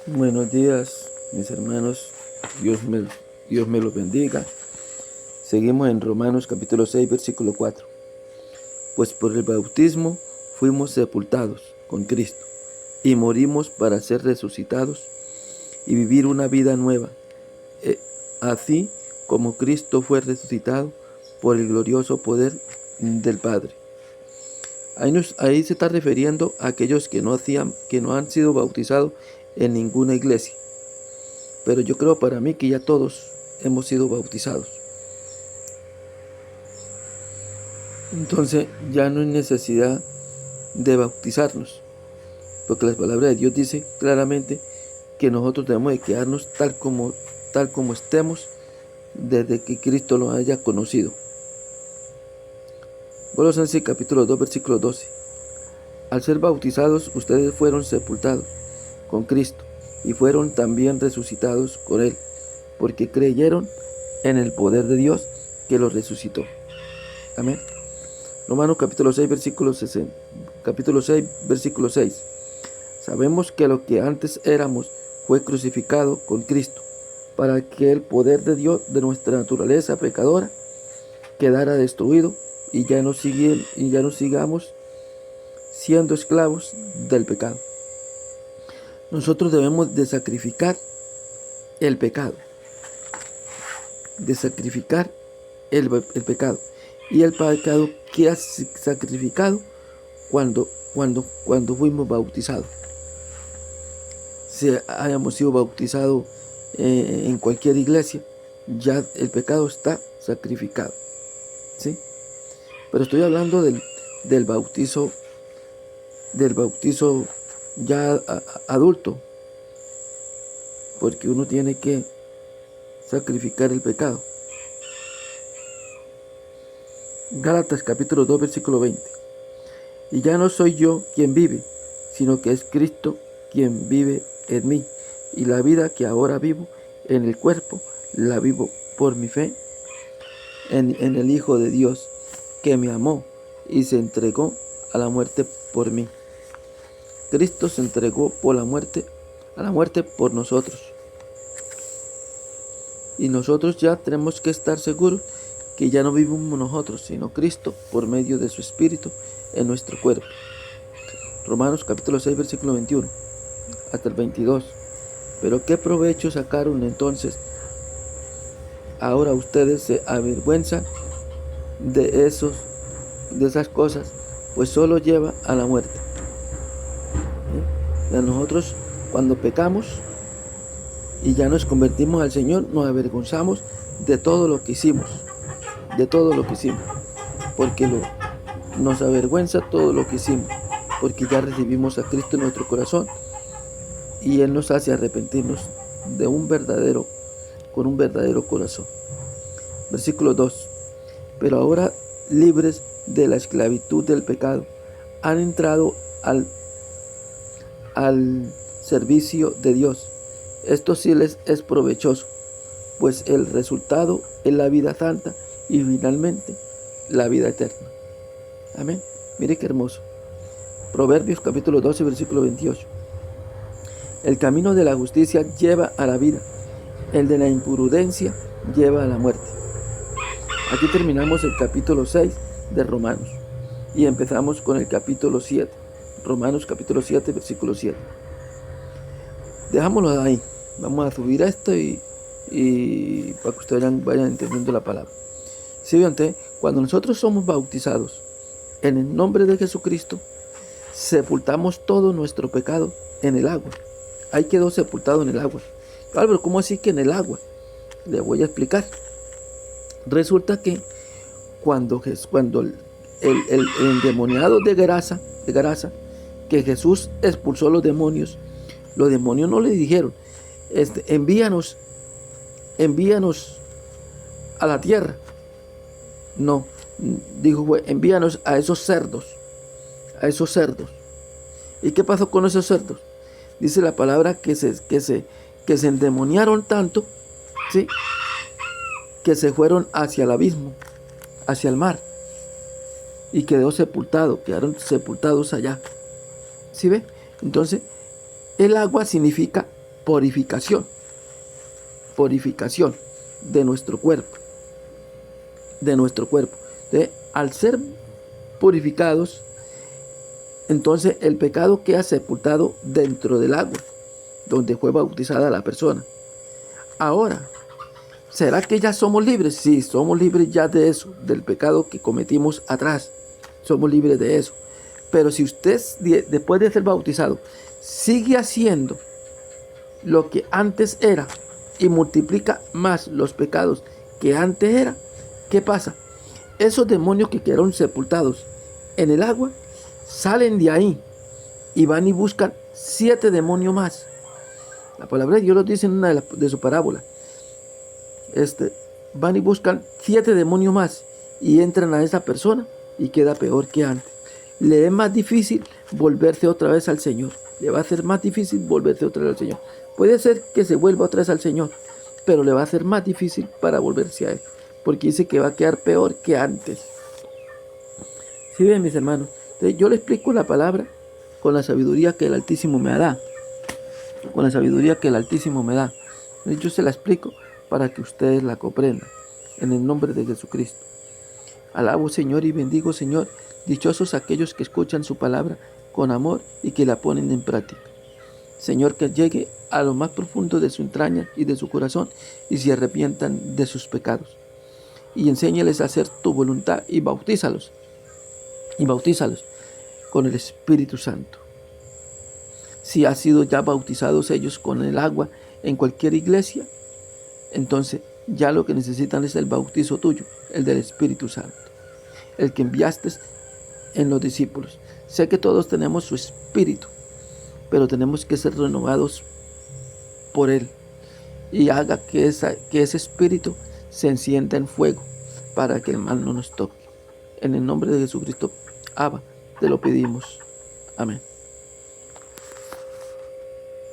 Buenos días, mis hermanos. Dios me, Dios me los bendiga. Seguimos en Romanos capítulo 6, versículo 4. Pues por el bautismo fuimos sepultados con Cristo y morimos para ser resucitados y vivir una vida nueva, así como Cristo fue resucitado por el glorioso poder del Padre. Ahí se está refiriendo a aquellos que no han sido bautizados en ninguna iglesia. Pero yo creo para mí que ya todos hemos sido bautizados. Entonces ya no hay necesidad de bautizarnos, porque la palabra de Dios dice claramente que nosotros debemos de quedarnos tal como estemos desde que Cristo lo haya conocido. Colosenses capítulo 2, versículo 12. Al ser bautizados, ustedes fueron sepultados con Cristo y fueron también resucitados con Él, porque creyeron en el poder de Dios que los resucitó. Amén. Romanos capítulo 6, versículo 6. Sabemos que lo que antes éramos fue crucificado con Cristo, para que el poder de Dios de nuestra naturaleza pecadora quedara destruido y ya no sigamos siendo esclavos del pecado. Nosotros debemos de sacrificar el pecado, el pecado. Y el pecado que ha sacrificado cuando fuimos bautizados. Si hayamos sido bautizados en cualquier iglesia, ya el pecado está sacrificado, ¿sí? Pero estoy hablando del bautizo ya adulto, porque uno tiene que sacrificar el pecado. Gálatas capítulo 2, versículo 20. Y ya no soy yo quien vive, sino que es Cristo quien vive en mí. Y la vida que ahora vivo en el cuerpo, la vivo por mi fe en el Hijo de Dios, que me amó y se entregó a la muerte por mí. Cristo se entregó a la muerte por nosotros. Y nosotros ya tenemos que estar seguros que ya no vivimos nosotros, sino Cristo por medio de su Espíritu en nuestro cuerpo. Romanos capítulo 6, versículo 21 hasta el 22. Pero ¿qué provecho sacaron entonces? Ahora ustedes se avergüenzan de esas cosas, pues solo lleva a la muerte. Nosotros cuando pecamos y ya nos convertimos al Señor, nos avergonzamos de todo lo que hicimos. Porque nos avergüenza todo lo que hicimos, porque ya recibimos a Cristo en nuestro corazón y Él nos hace arrepentirnos con un verdadero corazón. Versículo 2. Pero ahora, libres de la esclavitud del pecado, han entrado al servicio de Dios. Esto sí les es provechoso, pues el resultado es la vida santa y finalmente la vida eterna. Amén. Mire qué hermoso. Proverbios capítulo 12, versículo 28. El camino de la justicia lleva a la vida, el de la imprudencia lleva a la muerte. Aquí terminamos el capítulo 6 de Romanos y empezamos con el capítulo 7. Romanos capítulo 7, versículo 7. Dejámoslo ahí. Vamos a subir esto y para que ustedes vayan entendiendo la palabra. ¿Sí ven? Cuando nosotros somos bautizados en el nombre de Jesucristo, sepultamos todo nuestro pecado en el agua. Ahí quedó sepultado en el agua. Álvaro, ¿cómo así que en el agua? Le voy a explicar. Resulta que cuando el endemoniado de Gerasa, que Jesús expulsó los demonios no le dijeron, envíanos a la tierra. No, dijo, envíanos a esos cerdos. ¿Y qué pasó con esos cerdos? Dice la palabra que se endemoniaron tanto, ¿sí?, que se fueron hacia el abismo, hacia el mar, y quedaron sepultados allá. ¿Sí ve? Entonces, el agua significa purificación de nuestro cuerpo. Al ser purificados, entonces el pecado queda sepultado dentro del agua donde fue bautizada la persona. Ahora, ¿será que ya somos libres? Sí, somos libres ya de eso, del pecado que cometimos atrás. Somos libres de eso. Pero si usted, después de ser bautizado, sigue haciendo lo que antes era y multiplica más los pecados que antes era, ¿qué pasa? Esos demonios que quedaron sepultados en el agua salen de ahí y van y buscan 7 demonios más. La palabra de Dios lo dice en una de sus parábolas. Van y buscan 7 demonios más y entran a esa persona y queda peor que antes. Le es más difícil volverse otra vez al Señor. Le va a ser más difícil volverse otra vez al Señor. Puede ser que se vuelva otra vez al Señor, pero le va a ser más difícil para volverse a Él, porque dice que va a quedar peor que antes. ¿Sí ven, mis hermanos? Entonces, yo le explico la palabra con la sabiduría que el Altísimo me da. Con la sabiduría que el Altísimo me da. Yo se la explico para que ustedes la comprendan. En el nombre de Jesucristo. Alabo, Señor, y bendigo, Señor. Dichosos aquellos que escuchan su palabra con amor y que la ponen en práctica. Señor, que llegue a lo más profundo de su entraña y de su corazón y se arrepientan de sus pecados. Y enséñales a hacer tu voluntad y bautízalos. Y bautízalos con el Espíritu Santo. Si han sido ya bautizados ellos con el agua en cualquier iglesia, entonces ya lo que necesitan es el bautizo tuyo, el del Espíritu Santo, el que enviaste en los discípulos. Sé que todos tenemos su espíritu, pero tenemos que ser renovados por Él y haga que ese espíritu se encienda en fuego para que el mal no nos toque. En el nombre de Jesucristo, Abba, te lo pedimos. Amén.